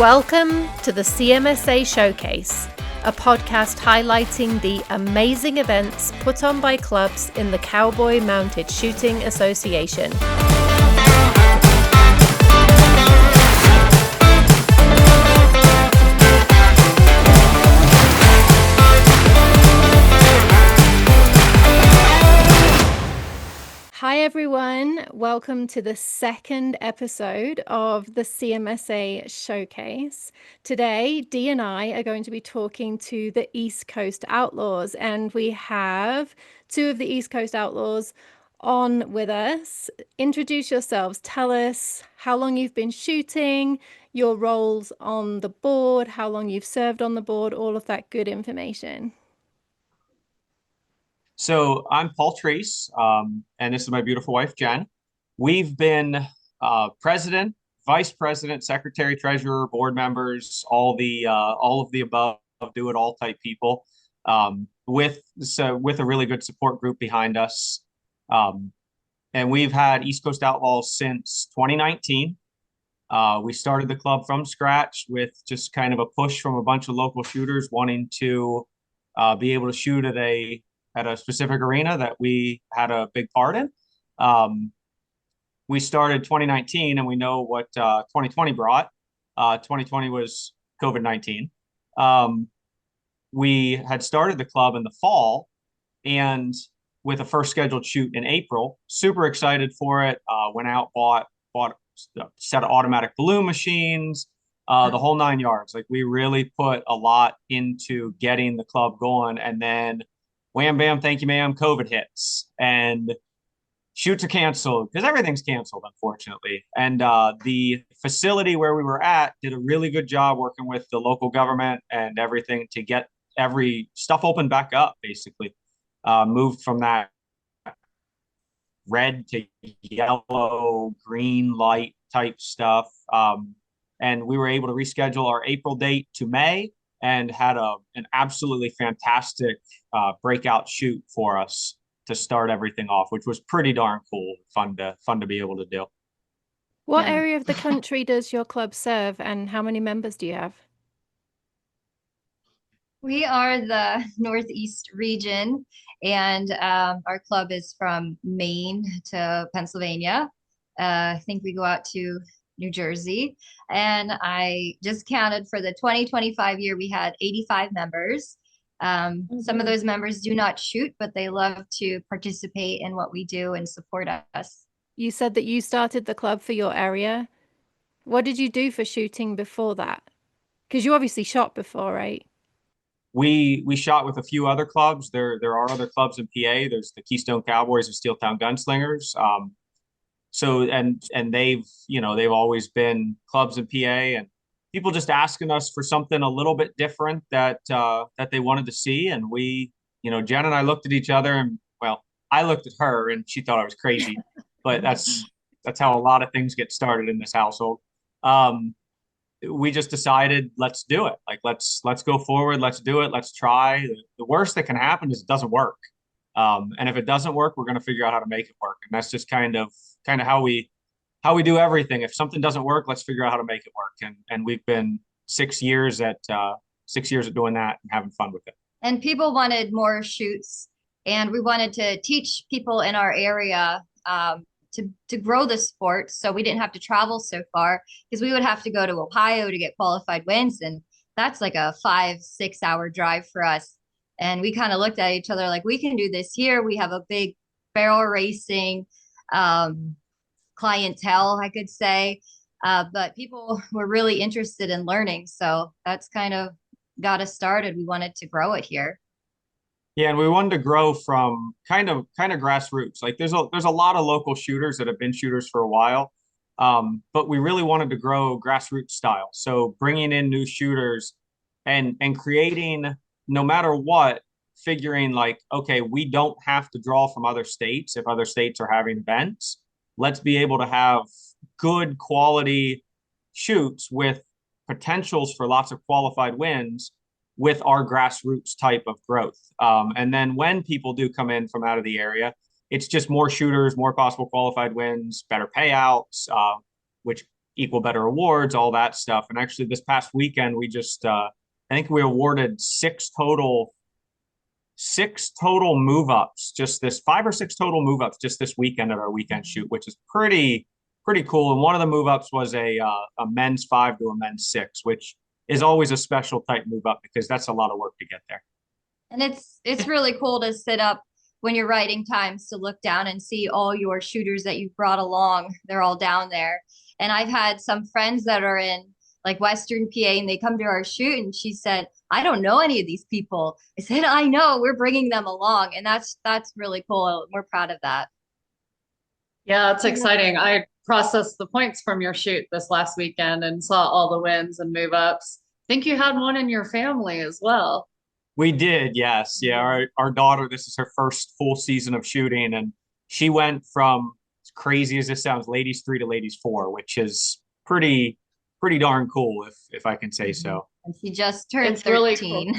Welcome to the CMSA Showcase, a podcast highlighting the amazing events put on by clubs in the Cowboy Mounted Shooting Association. Hi everyone, welcome to the second episode of the CMSA Showcase. Today, Dee and I are going to be talking to the East Coast Outlaws, and we have two of the East Coast Outlaws on with us. Introduce yourselves, tell us how long you've been shooting, your roles on the board, how long you've served on the board, all of that good information. So I'm Paul Treese, and this is my beautiful wife, Jen. We've been president, vice president, secretary, treasurer, board members, all of the above, do it all type people, with a really good support group behind us. And we've had East Coast Outlaws since 2019. We started the club from scratch with just kind of a push from a bunch of local shooters wanting to be able to shoot at a specific arena that we had a big part in. We started 2019, and we know what 2020 brought. 2020 was COVID-19. We had started the club in the fall, and with a first scheduled shoot in April, super excited for it. Went out, bought a set of automatic balloon machines, the whole nine yards. Like, we really put a lot into getting the club going, and then wham, bam, thank you, ma'am, COVID hits, and shoots are canceled because everything's canceled, unfortunately. And the facility where we were at did a really good job working with the local government and everything to get every stuff opened back up, basically. Moved from that red to yellow, green light type stuff. And we were able to reschedule our April date to May, and had an absolutely fantastic breakout shoot for us to start everything off, which was pretty darn cool, fun to be able to do. What area of the country does your club serve, and how many members do you have? We are the Northeast region, and our club is from Maine to Pennsylvania. I think we go out to New Jersey, and I just counted for the 2025 year, we had 85 members. Some of those members do not shoot, but they love to participate in what we do and support us. You said that you started the club for your area. What did you do for shooting before that? Because you obviously shot before, right? We shot with a few other clubs. There are other clubs in PA. There's the Keystone Cowboys and Steeltown Gunslingers. So they've always been clubs in PA, and people just asking us for something a little bit different that they wanted to see. And we, Jen and I looked at each other, and, well, I looked at her and she thought I was crazy, but that's how a lot of things get started in this household. We just decided, let's do it. Like, let's go forward. Let's do it. Let's try. The worst that can happen is it doesn't work. And if it doesn't work, we're going to figure out how to make it work. And that's just kind of how we do everything. If something doesn't work, let's figure out how to make it work. And we've been 6 years at doing that and having fun with it. And people wanted more shoots, and we wanted to teach people in our area to grow the sport, so we didn't have to travel so far, because we would have to go to Ohio to get qualified wins, and that's like a 5-6 hour drive for us. And we kind of looked at each other like, we can do this here. We have a big barrel racing clientele, I could say, but people were really interested in learning, so that's kind of got us started. We wanted to grow it here. Yeah, and we wanted to grow from kind of grassroots. Like, there's a lot of local shooters that have been shooters for a while, but we really wanted to grow grassroots style. So bringing in new shooters and creating, no matter what, figuring like, okay, we don't have to draw from other states if other states are having events. Let's be able to have good quality shoots with potentials for lots of qualified wins with our grassroots type of growth. And then when people do come in from out of the area, it's just more shooters, more possible qualified wins, better payouts, which equal better awards, all that stuff. And actually, this past weekend, we just I think we awarded six total move ups, just this 5 or 6 total move ups just this weekend at our weekend shoot, which is pretty cool. And one of the move ups was a men's 5 to a men's 6, which is always a special type move up because that's a lot of work to get there. And it's really cool to sit up when you're writing times to look down and see all your shooters that you've brought along. They're all down there. And I've had some friends that are in like Western PA and they come to our shoot and she said, I don't know any of these people. I said, I know, we're bringing them along. And that's really cool. We're proud of that. Yeah, it's exciting. I processed the points from your shoot this last weekend and saw all the wins and move ups. I think you had one in your family as well. We did, yes. Yeah, our daughter, this is her first full season of shooting, and she went from, as crazy as this sounds, ladies 3 to ladies 4, which is pretty darn cool if I can say so. And she just turned It's 13. really cool.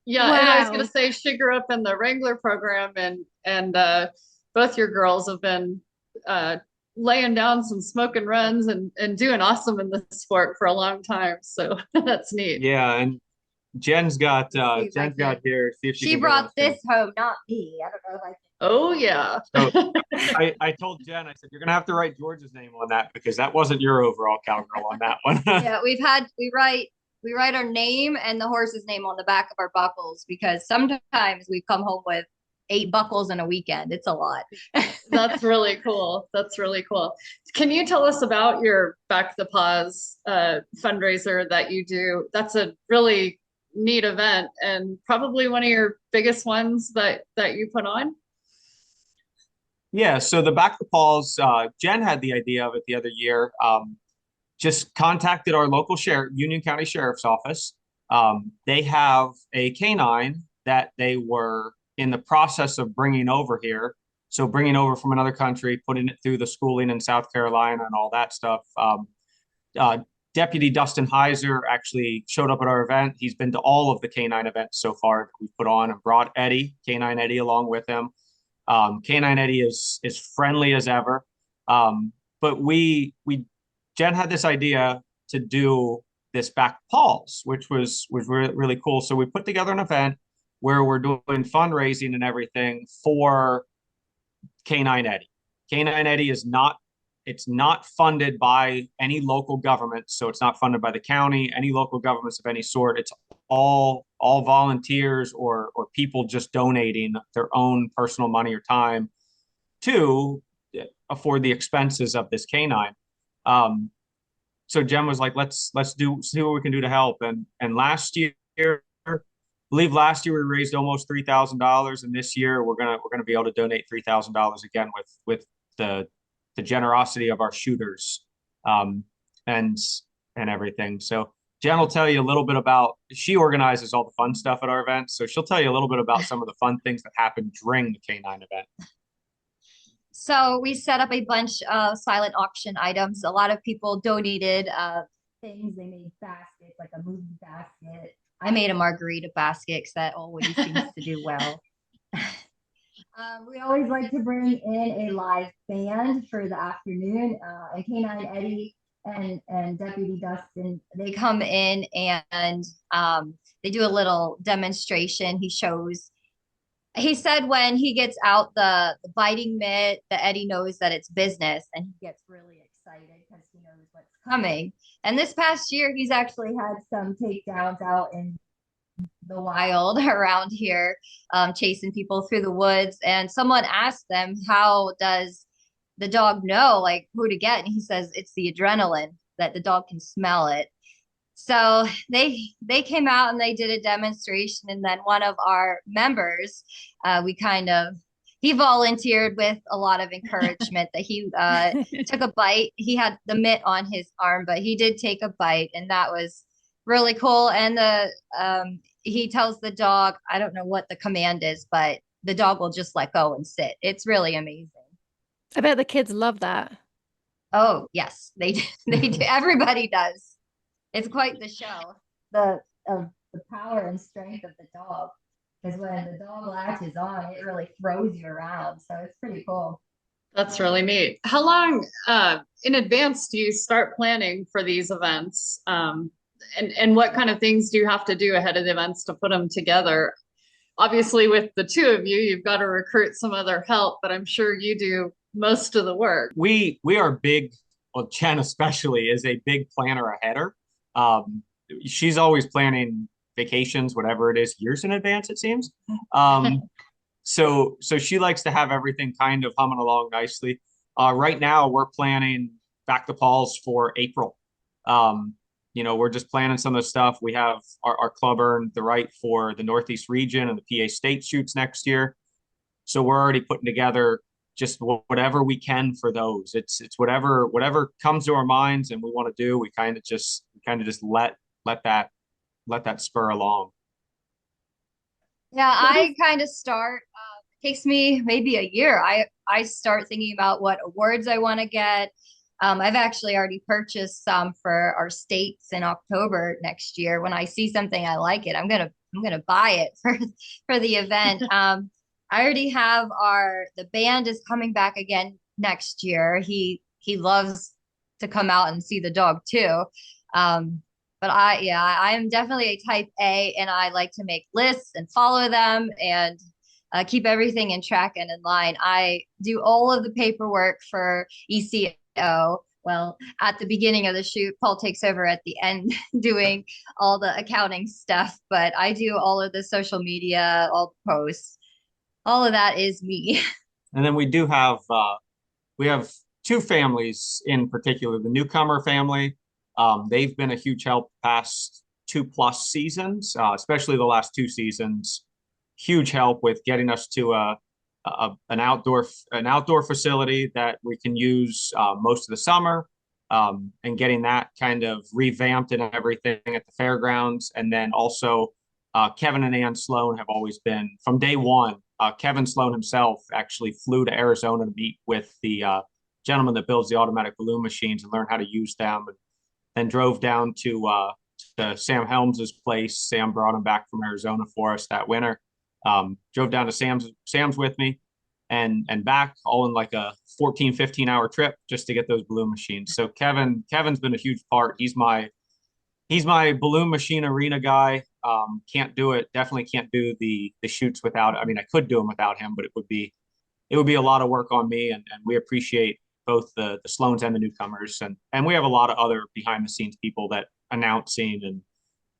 Yeah, and I was gonna say she grew up in the Wrangler program and both your girls have been laying down some smoking runs and doing awesome in the sport for a long time. So that's neat. Yeah, and Jen's got here. See if she brought this home, not me. I don't know if I can. Oh yeah. So I told Jen, I said, you're gonna have to write George's name on that because that wasn't your overall cowgirl on that one. Yeah, we write our name and the horse's name on the back of our buckles because sometimes we come home with 8 buckles in a weekend. It's a lot. That's really cool. That's really cool. Can you tell us about your Back the Paws fundraiser that you do? That's a really neat event and probably one of your biggest ones that you put on. Yeah, so the Back the Paws, Jen had the idea of it the other year. Just contacted our local Union County Sheriff's Office. They have a canine that they were in the process of bringing over here. So bringing over from another country, putting it through the schooling in South Carolina and all that stuff. Deputy Dustin Heiser actually showed up at our event. He's been to all of the canine events so far that we've put on and brought Canine Eddie along with him. Canine Eddie is friendly as ever. But Jen had this idea to do this Back Paws, which was really cool. So we put together an event where we're doing fundraising and everything for Canine Eddie. Canine Eddie is not funded by any local government, so it's not funded by the county, any local governments of any sort. It's all volunteers or people just donating their own personal money or time to afford the expenses of this canine. So Jen was like, let's see what we can do to help. And last year, I believe last year we raised almost $3,000, and this year we're gonna be able to donate $3,000 again with the generosity of our shooters, and everything. So Jen will tell you a little bit about. She organizes all the fun stuff at our events, so she'll tell you a little bit about some of the fun things that happen during the canine event. So we set up a bunch of silent auction items. A lot of people donated things. They made baskets, like a movie basket. I made a margarita basket because that always seems to do well. We always like to bring in a live band for the afternoon. And Canine Eddie and Deputy Dustin, they come in and they do a little demonstration. He said when he gets out the biting mitt, that Eddie knows that it's business and he gets really excited because he knows what's coming. And this past year, he's actually had some takedowns out in the wild around here, chasing people through the woods. And someone asked them, how does the dog know like who to get? And he says, it's the adrenaline, that the dog can smell it. So they came out and they did a demonstration. And then one of our members, he volunteered with a lot of encouragement that he took a bite. He had the mitt on his arm, but he did take a bite, and that was really cool. And he tells the dog, I don't know what the command is, but the dog will just let go and sit. It's really amazing. I bet the kids love that. Oh, yes, they do. Everybody does. It's quite the show. The power and strength of the dog. Because when the dog latches on, it really throws you around. So it's pretty cool. That's really neat. How long in advance do you start planning for these events? And what kind of things do you have to do ahead of the events to put them together? Obviously, with the two of you, you've got to recruit some other help, but I'm sure you do most of the work. We are big, well, Jen especially is a big planner aheader. Um, she's always planning vacations, whatever it is, years in advance, it seems. Um, so she likes to have everything kind of humming along nicely. Right now, we're planning back to Paul's for April. Um, we're just planning some of the stuff. We have our club earned the right for the Northeast region and the PA state shoots next year. So we're already putting together just whatever we can for those. It's whatever comes to our minds and we want to do. We kind of just let that let that spur along. Yeah, I kind of start. It takes me maybe a year. I start thinking about what awards I want to get. I've actually already purchased some for our states in October next year. When I see something I like it, I'm gonna buy it for the event. I already have the band is coming back again next year. He loves to come out and see the dog too. Um, but I am definitely a type A, and I like to make lists and follow them and keep everything in track and in line. I do all of the paperwork for ECO. Well, at the beginning of the shoot, Paul takes over at the end doing all the accounting stuff, but I do all of the social media, all the posts. All of that is me. And then we have two families in particular. The newcomer family, they've been a huge help past 2+ seasons, especially the last 2 seasons. Huge help with getting us to an outdoor facility that we can use most of the summer, and getting that kind of revamped and everything at the fairgrounds. And then also, Kevin and Ann Sloan have always been from day one. Kevin Sloan himself actually flew to Arizona to meet with the gentleman that builds the automatic balloon machines and learn how to use them, and then drove down to Sam Helms's place. Sam brought him back from Arizona for us that winter. Drove down to Sam's with me and back all in like a 14-15 hour trip just to get those balloon machines. So Kevin's been a huge part. He's my balloon machine arena guy. Can't do it. Definitely can't do the shoots without. I mean, I could do them without him, but it would be a lot of work on me. And we appreciate both the Sloans and the newcomers, and we have a lot of other behind the scenes people that announcing, and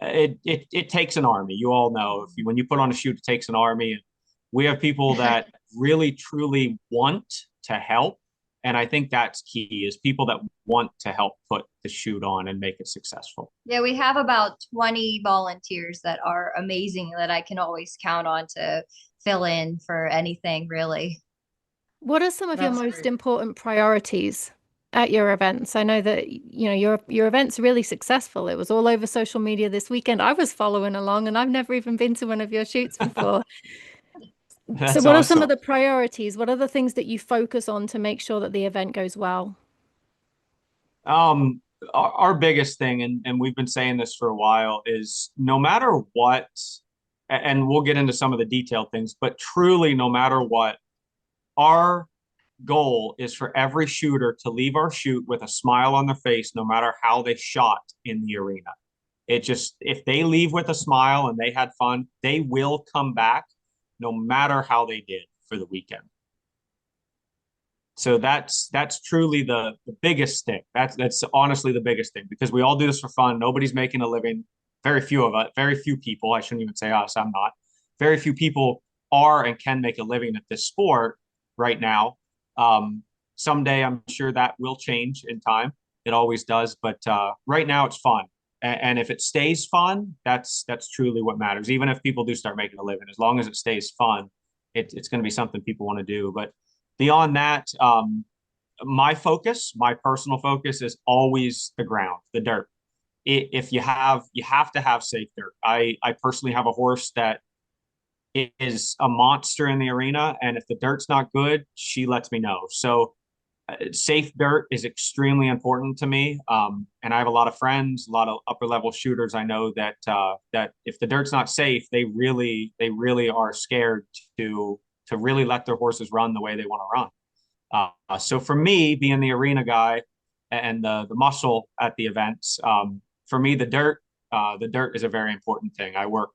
it takes an army. You all know when you put on a shoot, it takes an army, and we have people that really truly want to help. And I think that's key, is people that want to help put the shoot on and make it successful. Yeah, we have about 20 volunteers that are amazing that I can always count on to fill in for anything, really. What are some of your That's most great. important priorities at your events? I know that your event's really successful. It was all over social media this weekend. I was following along, and I've never even been to one of your shoots before. So That's what are some of awesome. the priorities? What are the things that you focus on to make sure that the event goes well? Our biggest thing, and we've been saying this for a while, is no matter what, and we'll get into some of the detailed things, but truly, no matter what, our goal is for every shooter to leave our shoot with a smile on their face, no matter how they shot in the arena. It just, if they leave with a smile and they had fun, they will come back no matter how they did for the weekend. So that's truly the biggest thing. That's honestly the biggest thing, because we all do this for fun. Nobody's making a living. Very few of us, very few people, I shouldn't even say us, I'm not. Very few people are and can make a living at this sport right now. Someday I'm sure that will change in time. It always does, but right now it's fun. And if it stays fun, that's truly what matters. Even if people do start making a living, as long as it stays fun, it's going to be something people want to do. But beyond that, my personal focus is always the ground, the dirt. If you have to have safe dirt. I personally have a horse that is a monster in the arena, and if the dirt's not good, she lets me know. So safe dirt is extremely important to me. And I have a lot of friends, a lot of upper level shooters I know that if the dirt's not safe, they really are scared to really let their horses run the way they want to run. So for me, being the arena guy and the muscle at the events, for me, the dirt is a very important thing. I work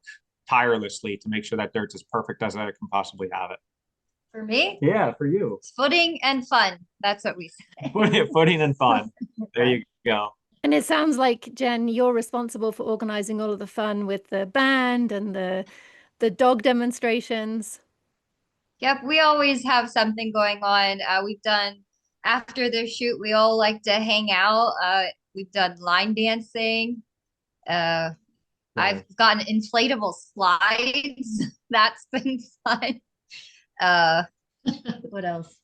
tirelessly to make sure that dirt's as perfect as I can possibly have it. For me, Yeah, for you. it's footing and fun. That's what we say. Footing and fun. There you go. And it sounds like, Jen, you're responsible for organizing all of the fun with the band and the dog demonstrations. Yep, we always have something going on. We've done after the shoot, we all like to hang out. We've done line dancing. Uh, I've gotten inflatable slides. That's been fun. Uh, what else?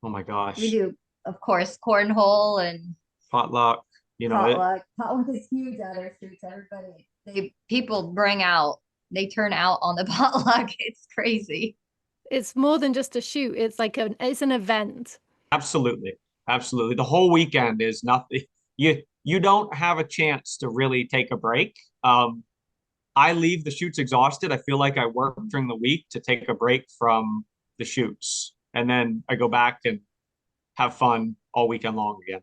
Oh my gosh. We do, of course, cornhole and potluck. Potluck. Potluck is huge at our streets. People bring out, they turn out on the potluck. It's crazy. It's more than just a shoot. It's like it's an event. Absolutely. Absolutely. The whole weekend is nothing. You don't have a chance to really take a break. I leave the shoots exhausted. I feel like I work during the week to take a break from the shoots. And then I go back and have fun all weekend long again.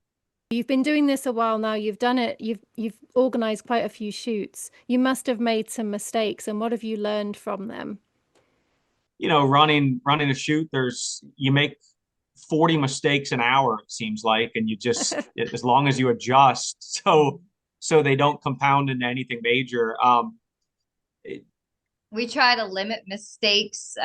You've been doing this a while now. You've done it. You've organized quite a few shoots. You must have made some mistakes. And what have you learned from them? Running a shoot, you make 40 mistakes an hour, it seems like, and you just as long as you adjust so they don't compound into anything major. We try to limit mistakes.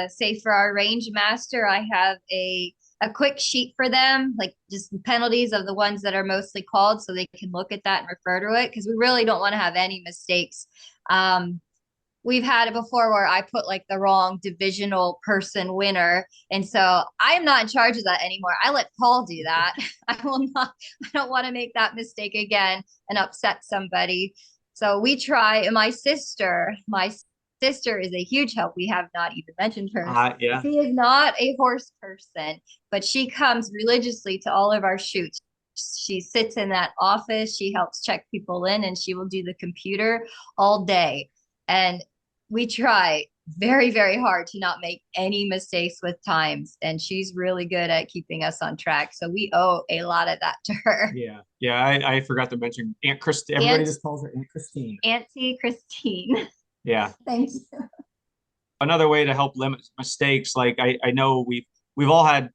Say for our range master, I have a quick sheet for them, like just penalties of the ones that are mostly called, so they can look at that and refer to it, because we really don't want to have any mistakes. We've had it before where I put like the wrong divisional person winner. And so I'm not in charge of that anymore. I let Paul do that. I don't want to make that mistake again and upset somebody. So we try, and my sister is a huge help. We have not even mentioned her. Yeah. She is not a horse person, but she comes religiously to all of our shoots. She sits in that office. She helps check people in, and she will do the computer all day. And we try very, very hard to not make any mistakes with times. And she's really good at keeping us on track. So we owe a lot of that to her. Yeah. Yeah. I forgot to mention Aunt Christine. Everybody just calls her Aunt Christine. Auntie Christine. Yeah. Thank you. Another way to help limit mistakes, like I know we've all had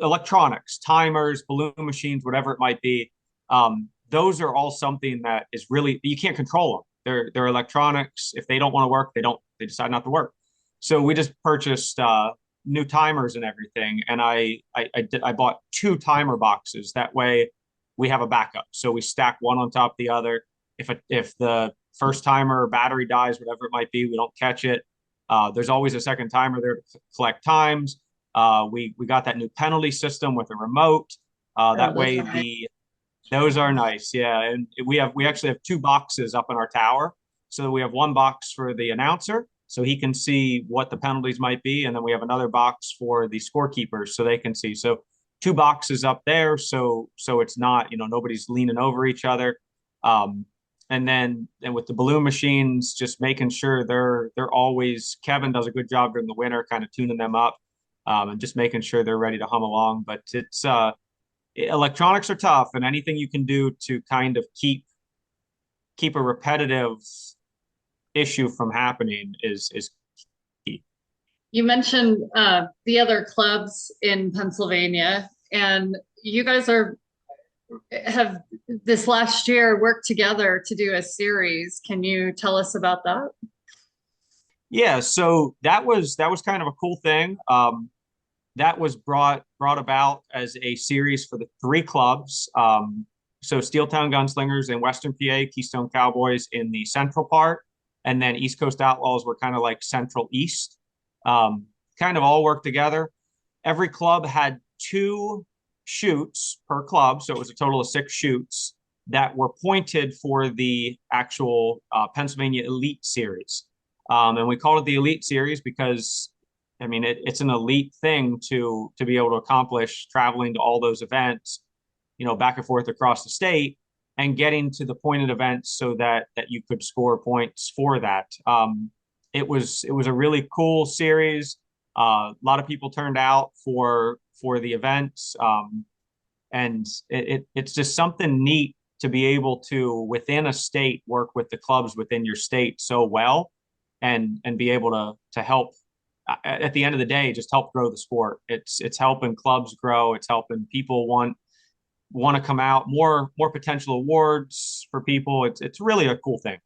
electronics, timers, balloon machines, whatever it might be. Those are all something that is really, you can't control them. They're electronics. If they don't want to work, they decide not to work. So we just purchased new timers and everything, and I bought 2 timer boxes. That way, we have a backup. So we stack one on top of the other. If the first timer battery dies, whatever it might be, we don't catch it. There's always a second timer there to collect times. We got that new penalty system with a remote. That way those are nice, yeah. And we actually have 2 boxes up in our tower. So we have one box for the announcer, so he can see what the penalties might be, and then we have another box for the scorekeepers, so they can see. So 2 boxes up there, so it's not, nobody's leaning over each other. And with the balloon machines, just making sure they're always. Kevin does a good job during the winter, kind of tuning them up, and just making sure they're ready to hum along. But it's electronics are tough, and anything you can do to kind of keep a repetitive issue from happening is key. You mentioned the other clubs in Pennsylvania, and you guys have this last year worked together to do a series. Can you tell us about that? Yeah, so that was kind of a cool thing. That was brought about as a series for the 3 clubs. So Steeltown Gunslingers in Western PA, Keystone Cowboys in the central part, and then East Coast Outlaws were kind of like Central East. Kind of all worked together. Every club had 2 shoots per club, so it was a total of 6 shoots that were pointed for the actual Pennsylvania Elite Series. And we called it the Elite Series because, I mean, it's an elite thing to be able to accomplish, traveling to all those events, back and forth across the state, and getting to the pointed events so that you could score points for that. It was a really cool series. A lot of people turned out for the events, and it's just something neat to be able to, within a state, work with the clubs within your state so well, and be able to help, at the end of the day, just help grow the sport. It's helping clubs grow. It's helping people want to come out, more potential awards for people. It's really a cool thing.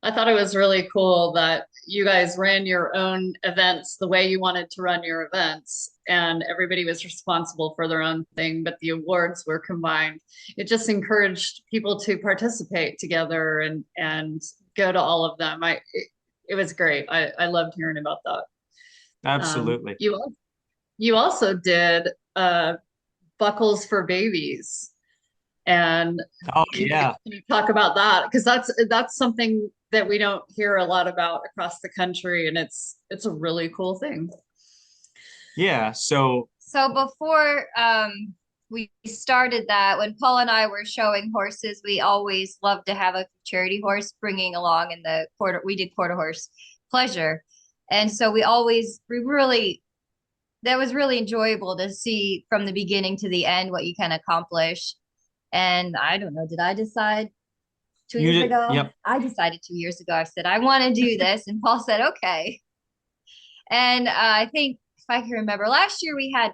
I thought it was really cool that you guys ran your own events the way you wanted to run your events, and everybody was responsible for their own thing, but the awards were combined. It just encouraged people to participate together and go to all of them. It was great. I loved hearing about that. Absolutely. You also did buckles for babies. And oh yeah, can you talk about that? Because that's something that we don't hear a lot about across the country, and it's a really cool thing. Yeah. So before we started that, when Paul and I were showing horses, we always loved to have a charity horse bringing along in the quarter. We did quarter horse pleasure, and so that was really enjoyable to see from the beginning to the end what you can accomplish. And I don't know, did I decide 2 years ago? Yep. I decided 2 years ago. I said, I want to do this. And Paul said, okay. And I think, if I can remember, last year we had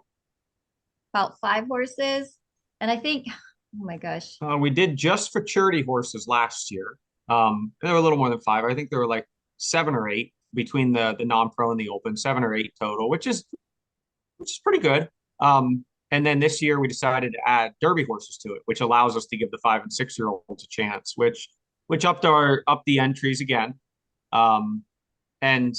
about 5 horses. And I think, oh my gosh. We did just for charity horses last year. There were a little more than 5. I think there were like 7 or 8 between the non-pro and the open, 7 or 8 total, which is pretty good. And then this year we decided to add Derby horses to it, which allows us to give the 5 and 6 year olds a chance, which upped the entries again. And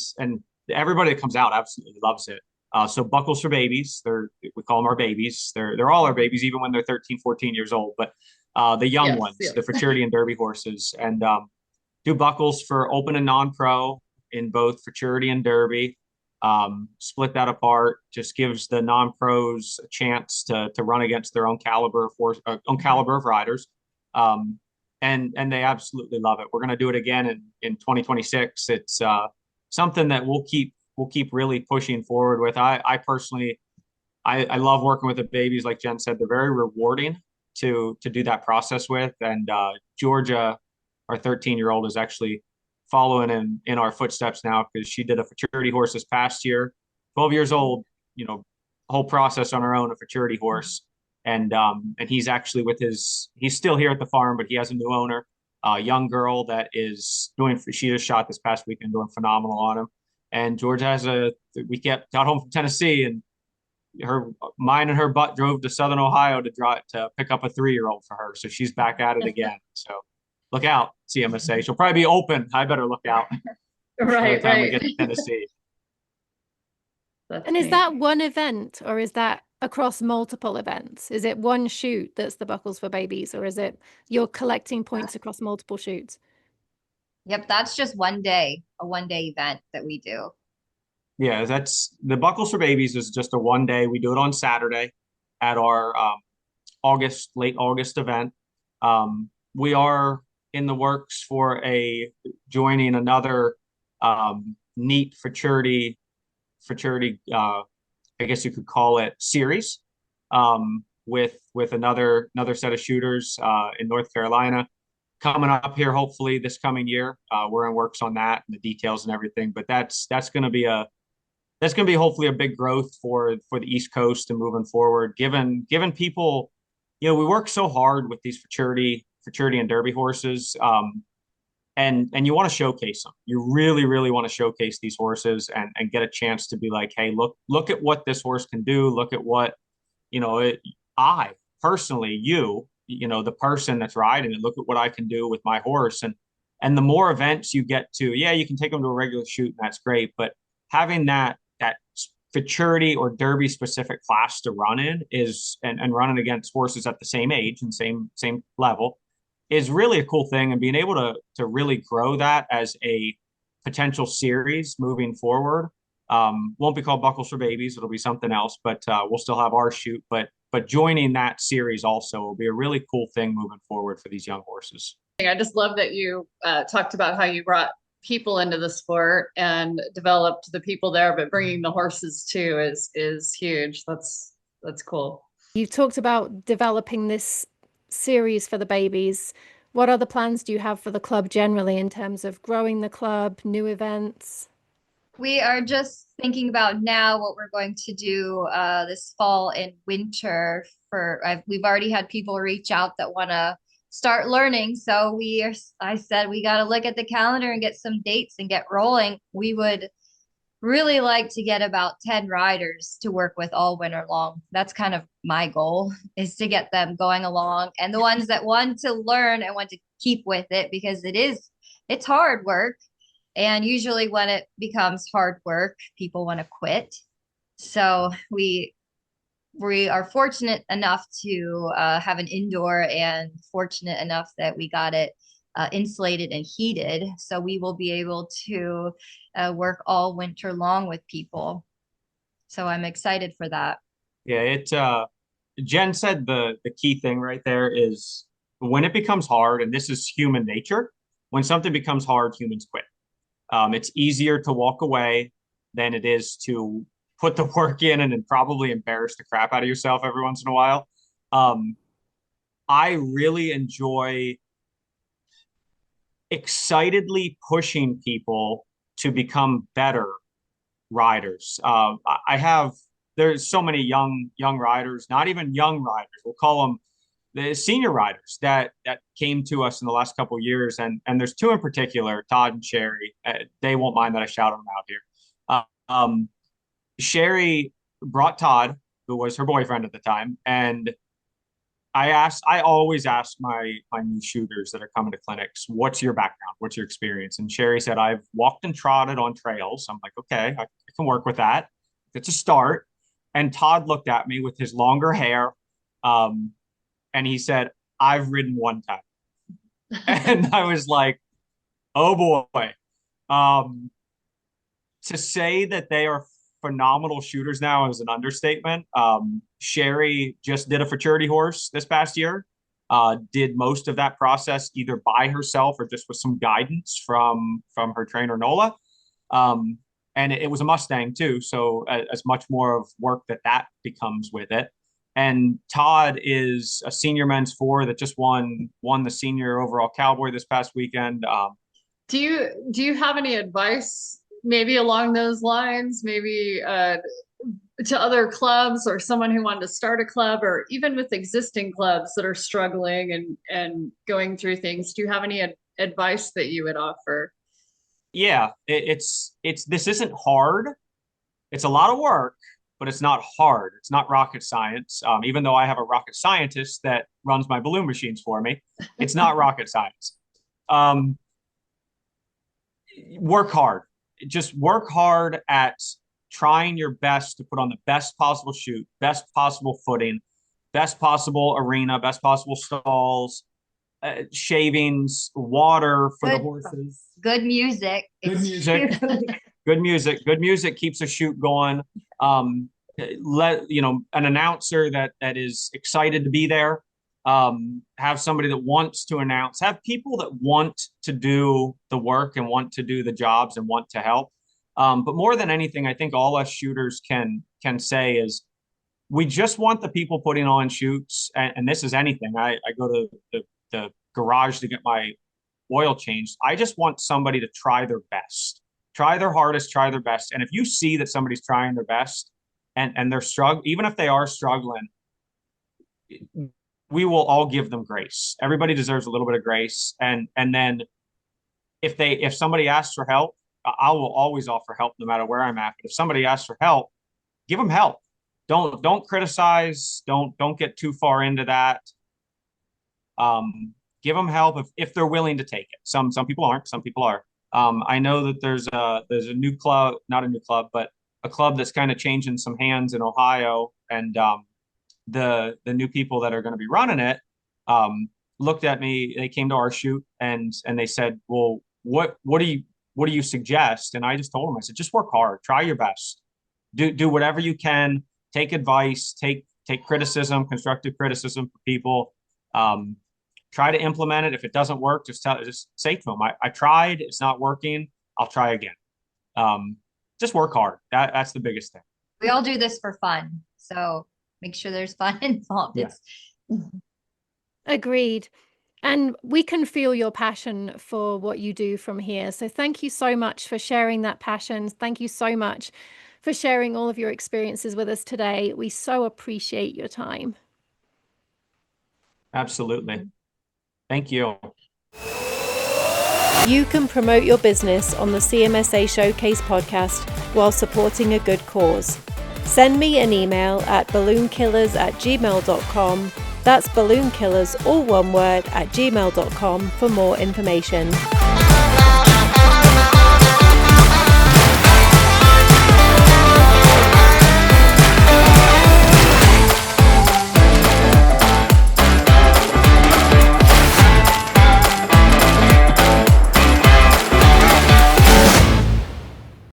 everybody that comes out absolutely loves it. So buckles for babies, we call them our babies. They're all our babies, even when they're 13, 14 years old. But the young ones, yes. the for charity and Derby horses, and do buckles for open and non-pro in both for charity and Derby. Split that apart, just gives the non-pros a chance to run against their own caliber of riders. And they absolutely love it. We're going to do it again in 2026. It's something that we'll keep really pushing forward with. I personally, I love working with the babies. Like Jen said, they're very rewarding to do that process with. And Georgia, our 13-year-old, is actually following in our footsteps now, because she did a futurity horse this past year, 12 years old, whole process on her own, a futurity horse. And he's actually he's still here at the farm, but he has a new owner, a young girl that she just shot this past weekend, doing phenomenal on him. And Georgia got home from Tennessee, and mine and her butt drove to Southern Ohio to pick up a 3-year-old for her. So she's back at it again. So look out, CMSA. She'll probably be open. I better look out. Right, by the time right. we get to Tennessee. And is that one event, or is that across multiple events? Is it one shoot that's the buckles for babies, or is it you're collecting points across multiple shoots? Yep, that's just a 1-day event that we do. Yeah, that's the buckles for babies is just a 1-day. We do it on Saturday at our late August event. We are in the works for joining another neat futurity, I guess you could call it, series, with another set of shooters in North Carolina coming up here, hopefully this coming year. We're in works on that and the details and everything, but that's going to be hopefully a big growth for the East Coast and moving forward, given people, we work so hard with these futurity and Derby horses. And you want to showcase them. You really, really want to showcase these horses and get a chance to be like, hey, look at what this horse can do. Look at what, I personally, the person that's riding it, look at what I can do with my horse. And the more events you get to, you can take them to a regular shoot and that's great. But having that futurity or Derby specific class to run in and running against horses at the same age and same level is really a cool thing. And being able to really grow that as a potential series moving forward. Won't be called Buckles for Babies. It'll be something else, but we'll still have our shoot. But joining that series also will be a really cool thing moving forward for these young horses. I just love that you talked about how you brought people into the sport and developed the people there, but bringing the horses too is huge. That's cool. You talked about developing this series for the babies. What other plans do you have for the club generally in terms of growing the club, new events? We are just thinking about now what we're going to do this fall and winter. We've already had people reach out that want to start learning. So I said we got to look at the calendar and get some dates and get rolling. We would really like to get about 10 riders to work with all winter long. That's kind of my goal, is to get them going along, and the ones that want to learn and want to keep with it, because it's hard work. And usually when it becomes hard work, people want to quit. So we are fortunate enough to have an indoor, and fortunate enough that we got it insulated and heated. So we will be able to work all winter long with people. So I'm excited for that. Yeah, Jen said the key thing right there is when it becomes hard, and this is human nature, when something becomes hard, humans quit. It's easier to walk away than it is to put the work in and then probably embarrass the crap out of yourself every once in a while. I really enjoy excitedly pushing people to become better riders. There's so many young riders, not even young riders. We'll call them the senior riders that came to us in the last couple of years, and there's two in particular, Todd and Sherry. They won't mind that I shout them out here. Sherry brought Todd, who was her boyfriend at the time, and I always ask my new shooters that are coming to clinics, what's your background? What's your experience? And Sherry said, I've walked and trotted on trails. I'm like, okay, I can work with that. It's a start. And Todd looked at me with his longer hair, and he said, I've ridden one time. And I was like, oh boy. To say that they are phenomenal shooters now is an understatement. Sherry just did a futurity horse this past year, did most of that process either by herself or just with some guidance from her trainer, Nola. And it was a Mustang too. So as much more of work that becomes with it. And Todd is a senior men's four that just won the senior overall cowboy this past weekend. Do you have any advice maybe along those lines, maybe to other clubs or someone who wanted to start a club, or even with existing clubs that are struggling and going through things? Do you have any advice that you would offer? Yeah, this isn't hard. It's a lot of work, but it's not hard. It's not rocket science. Even though I have a rocket scientist that runs my balloon machines for me, it's not rocket science. Work hard. Just work hard at trying your best to put on the best possible chute, best possible footing, best possible arena, best possible stalls, shavings, water for the horses. Good music. Good music. Good music keeps a chute going. An announcer that is excited to be there. Have somebody that wants to announce. Have people that want to do the work and want to do the jobs and want to help. But more than anything, I think all us shooters can say is we just want the people putting on chutes, and this is anything. I go to the garage to get my oil changed. I just want somebody to try their best, try their hardest, try their best. And if you see that somebody's trying their best and they're struggling, even if they are struggling, we will all give them grace. Everybody deserves a little bit of grace. And then if somebody asks for help, I will always offer help no matter where I'm at. But if somebody asks for help, give them help. Don't criticize. Don't get too far into that. Give them help if they're willing to take it. Some people aren't. Some people are. I know that there's a new club, not a new club, but a club that's kind of changing some hands in Ohio, and the new people that are going to be running it looked at me. They came to our shoot and they said, "Well, what do you suggest?" And I just told them, I said, "Just work hard, try your best, do whatever you can, take advice, take criticism, constructive criticism for people." Try to implement it. If it doesn't work, just say to them, I tried, it's not working. I'll try again. Just work hard. That's the biggest thing. We all do this for fun. So make sure there's fun involved. Yeah. Agreed. And we can feel your passion for what you do from here. So thank you so much for sharing that passion. Thank you so much for sharing all of your experiences with us today. We so appreciate your time. Absolutely. Thank you. You can promote your business on the CMSA Showcase podcast while supporting a good cause. Send me an email at balloonkillers@gmail.com. That's balloonkillers, all one word, @gmail.com for more information.